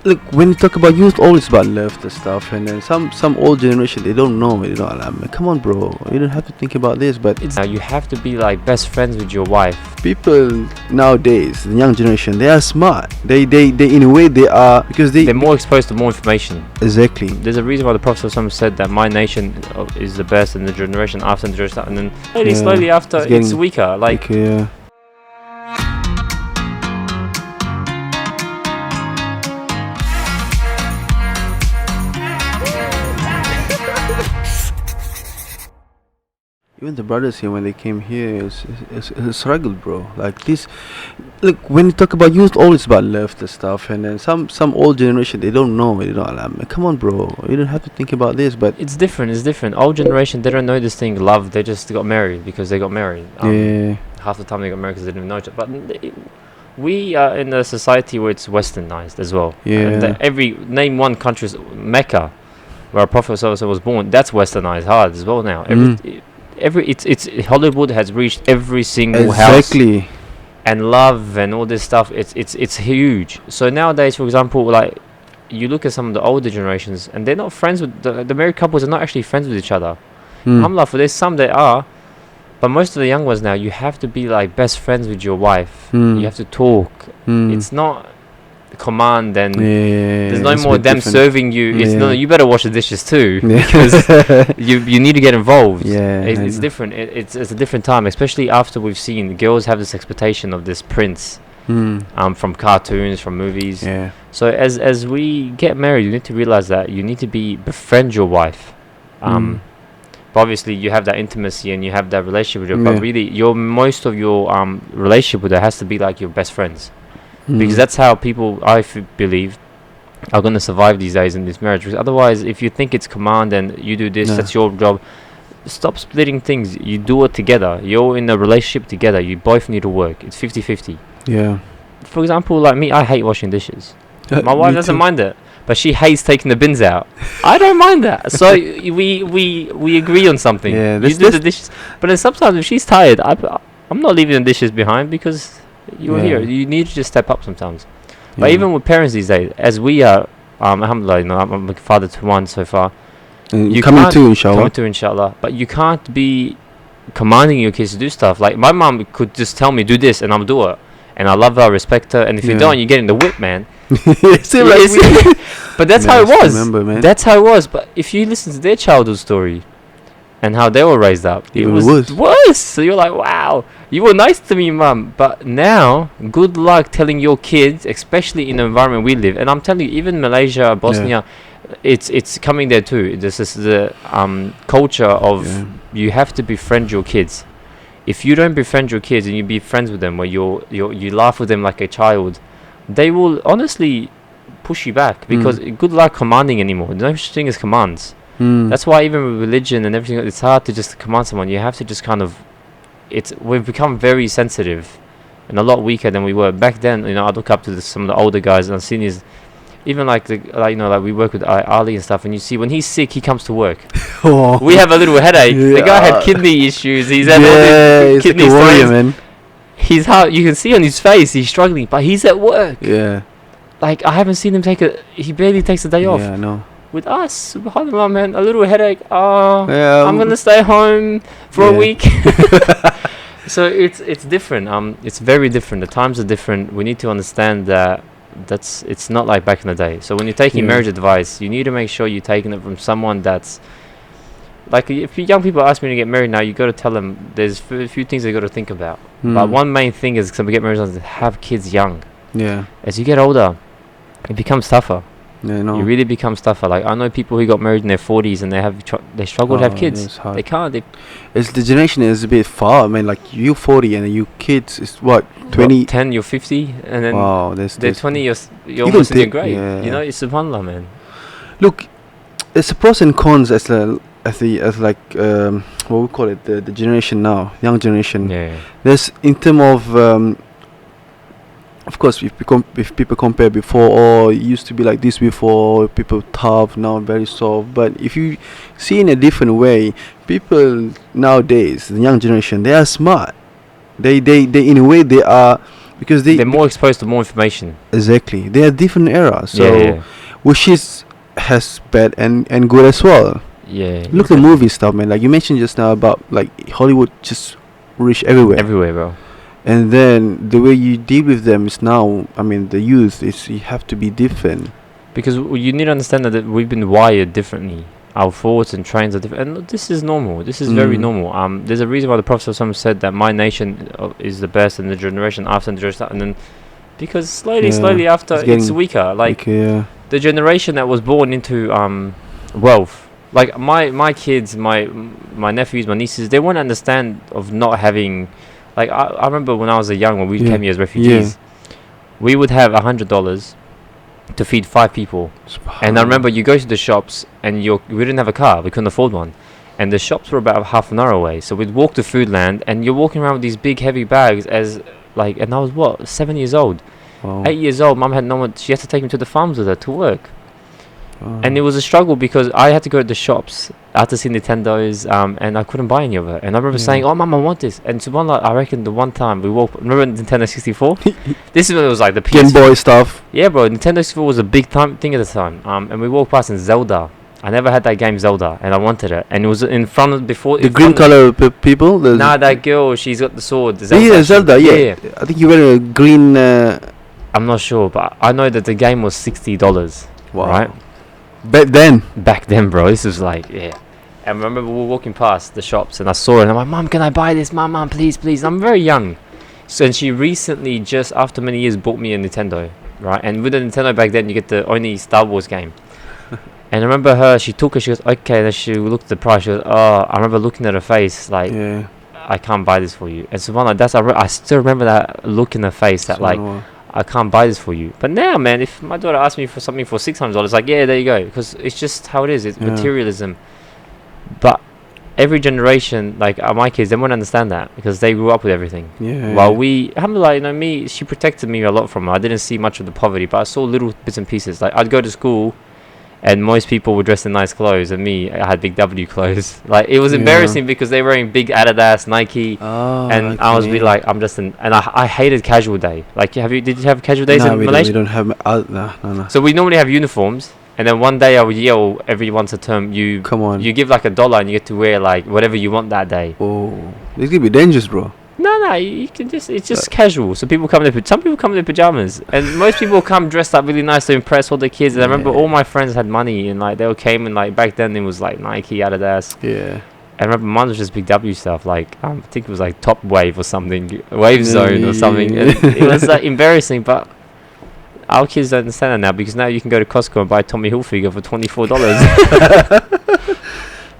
look, when you talk about youth, always about love and stuff, and then some old generation, they don't know. They don't. Come on, bro. You don't have to think about this. But It's you have to be like best friends with your wife. people nowadays, the young generation, they are smart. They in a way they are, because They're more exposed to more information. exactly. There's a reason why the Prophet ﷺ said that my nation is the best, and the generation after, and the generation, and then slowly after, it's getting it's weaker. Like yeah. Even the brothers here, when they came here, it's struggled, bro. Like this, look, when you talk about youth, always about love and stuff, and then some old generation, they don't know. They don't. Come on, bro. You don't have to think about this. But it's different. It's different. Old generation, they don't know this thing, love. They just got married because they got married. yeah, Half the time they got married because they didn't know each other. But we are in a society where it's westernized as well. Yeah. And name one country, Mecca, where our Prophet ﷺ was born. That's westernized hard as well now. It's Hollywood has reached every single house, exactly. and love and all this stuff. It's huge. So nowadays, for example, like you look at some of the older generations, and they're not friends with the married couples are not actually friends with each other. Alhamdulillah, for there's some that are, but most of the young ones now, you have to be like best friends with your wife. You have to talk. It's not command, and there's no more them serving you. It's no, you better wash the dishes too, because you need to get involved. It's different. It's a different time, especially after we've seen girls have this expectation of this prince from cartoons, from movies. So as we get married, you need to realize that you need to befriend your wife. But obviously you have that intimacy and you have that relationship with her, but really most of your relationship with her has to be like your best friends. Because that's how people, I believe, are going to survive these days in this marriage. Because otherwise, if you think it's command and you do this, that's your job, stop splitting things. You do it together. You're in a relationship together. You both need to work. It's 50-50. For example, like me, I hate washing dishes. My wife doesn't mind it, but she hates taking the bins out. I don't mind that. So we agree on something. You do the dishes. But then sometimes if she's tired, I'm not leaving the dishes behind, because you're here. You need to just step up sometimes. But even with parents these days, as we are, alhamdulillah, I'm a father to one so far. You coming to, inshallah. But you can't be commanding your kids to do stuff. Like my mom could just tell me do this, and I'll do it. And I love her, I respect her. And if you don't, you're getting the whip, man. But that's how it was. That's how it was. But if you listen to their childhood story and how they were raised up, it was worse. So you're like, wow, you were nice to me, mum. But now, good luck telling your kids, especially in the environment we live. And I'm telling you, even Malaysia, Bosnia, it's coming there too. This is the culture of you have to befriend your kids. If you don't befriend your kids and you be friends with them, where you laugh with them like a child, they will honestly push you back, because good luck commanding anymore. There's no such thing as commands. That's why even with religion and everything, it's hard to just command someone. You have to just kind of, we've become very sensitive and a lot weaker than we were back then. I look up to some of the older guys and seniors, even like we work with Ali and stuff, and you see when he's sick, he comes to work. We have a little headache. The guy had kidney issues. He's had all these kidney stones. Man. He's you can see on his face he's struggling, but he's at work. Like I haven't seen him he barely takes a day off. I know. With us, subhanallah, man, a little headache. I'm gonna stay home for a week. So it's different. It's very different. The times are different. We need to understand that it's not like back in the day. So when you're taking marriage advice, you need to make sure you're taking it from someone that's like, if young people ask me to get married now, you got to tell them there's a few things they got to think about. But one main thing is, to get married is to have kids young. As you get older, it becomes tougher. You really become tougher. Like I know people who got married in their 40s and they struggle to have kids. They can't. It's the generation is a bit far. I mean, like you 40 and you kids is what 20. 10, you're 50, and then they're 20. You're almost in your grave. It's subhanallah, man. Look, it's a pros and cons as like what we call it, the generation now, young generation. There's in terms of course, if people compare before, it used to be like this before, people tough, now very soft. But if you see in a different way, people nowadays, the young generation, they are smart. They in a way they are because they're more exposed to more information. exactly, they are different eras. So Yeah, which is has bad and good as well. yeah. Look at the movie stuff, man. Like you mentioned just now about like Hollywood just reach everywhere. Everywhere, bro. And then the way you deal with them is now, I mean, the youth is you have to be different. Because you need to understand that we've been wired differently. Our thoughts and trains are different, and this is normal. This is very normal. There's a reason why the Prophet ﷺ said that my nation is the best, and the generation after the generation, and then because slowly after it's weaker. Like the generation that was born into wealth, like my kids, my nephews, my nieces, they won't understand of not having. Like I remember when I was young, when we came here as refugees, we would have $100 to feed 5 people. And I remember you go to the shops and we didn't have a car, we couldn't afford one, and the shops were about half an hour away, so we'd walk to Foodland and you're walking around with these big heavy bags and I was 7 years old. 8 years old, mum had no one, she had to take me to the farms with her to work. And it was a struggle because I had to go to the shops, I had to see Nintendos, and I couldn't buy any of it. And I remember saying, "Oh, mum, I want this." And subhanAllah, I reckon the one time we walked, remember Nintendo 64? This is when it was like the PS Game Boy stuff. Yeah, bro, Nintendo 64 was a big thing at the time. And we walked past in Zelda. I never had that game Zelda, and I wanted it. And it was in front of the green color people. Nah, that girl, she's got the sword. Zelda. Yeah. I think you wear a green. I'm not sure, but I know that the game was $60. Wow. Right. Back then, bro, this was like, yeah. And I remember we were walking past the shops and I saw it and I'm like, "Mom, can I buy this? Mom, please, please." I'm very young. So, and she recently, just after many years, bought me a Nintendo, right? And with the Nintendo back then, you get the only Star Wars game. And I remember she took it, she goes, "Okay," and then she looked at the price, she goes, "Oh," I remember looking at her face, like, "I can't buy this for you." And so I still remember that look in her face, that like, "I can't buy this for you." But now, man, if my daughter asks me for something for $600, like, yeah, there you go, because it's just how it is. It's materialism. But every generation, like my kids, they won't understand that because they grew up with everything. While alhamdulillah, me, she protected me a lot from her. I didn't see much of the poverty, but I saw little bits and pieces. Like I'd go to school, and most people were dressed in nice clothes, and me, I had big W clothes. Like it was embarrassing because they were wearing big Adidas, Nike, and I was like, I'm just and I hated casual day. Like, did you have casual days in Malaysia? We don't have. No. So we normally have uniforms, and then one day I would yell every once a term, "Come on!" You give like $1, and you get to wear like whatever you want that day. Oh, this could be dangerous, bro. No, you can it's just casual. So people come in some people come in their pajamas, and most people come dressed up really nice to impress all the kids. And I remember all my friends had money, and like they all came in, like back then it was like Nike, Adidas. Yeah. I remember mine was just big W stuff, like I think it was like Top Wave or something, Wave Zone or something. And it was like embarrassing, but our kids don't understand that now because now you can go to Costco and buy a Tommy Hilfiger for $24.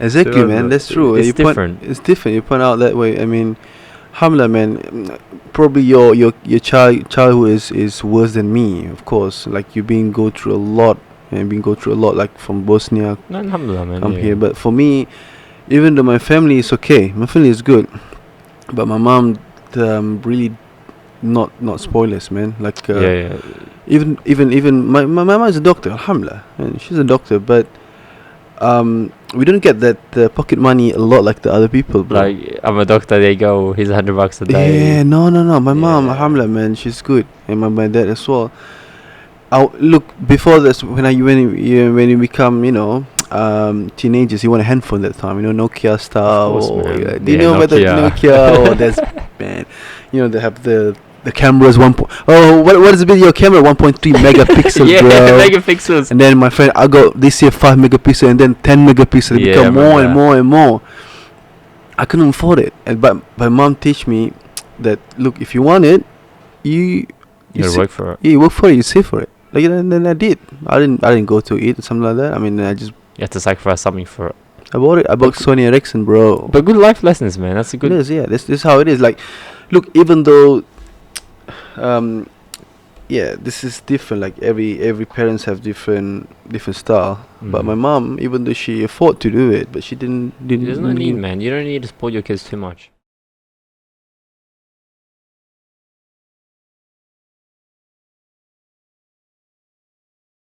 Exactly, sure, man. That's true. It's different. It's different. You point out that way. I mean, alhamdulillah, man. Probably your childhood is worse than me, of course. Like you've been go through a lot, like from Bosnia. No, alhamdulillah, man. Come here, but for me, even though my family is okay, my family is good, but my mom really not spoilers, man. Like even my mom is a doctor, alhamdulillah, and she's a doctor, but we don't get that pocket money a lot like the other people, bro. Like I'm a doctor, there you go, here's $100 a day. Yeah, no. My mom, alhamdulillah, man, she's good, and my dad as well. Look, before this, when you become, teenagers, you want a handphone that time, Nokia style. Do you know about the Nokia? Oh, that's man. They have the cameras what is the video camera? 1.3 megapixels, bro. Megapixels. And then my friend, I got this year 5 megapixels, and then 10 megapixels. They become more and more and more. I couldn't afford it, but my mom teach me that look, if you want it, you work for it. Yeah, you work for it. You save for it. Like, and then I did. I didn't go to eat or something like that. I mean, I just. You have to sacrifice something for it. I bought it. I bought Sony Ericsson, bro. But good life lessons, man. That's a good. It is, yeah. This is how it is. Like, look, even though, this is different. Like every parents have different style. But my mom, even though she afford to do it, but she didn't. There's no need, man. You don't need to spoil your kids too much.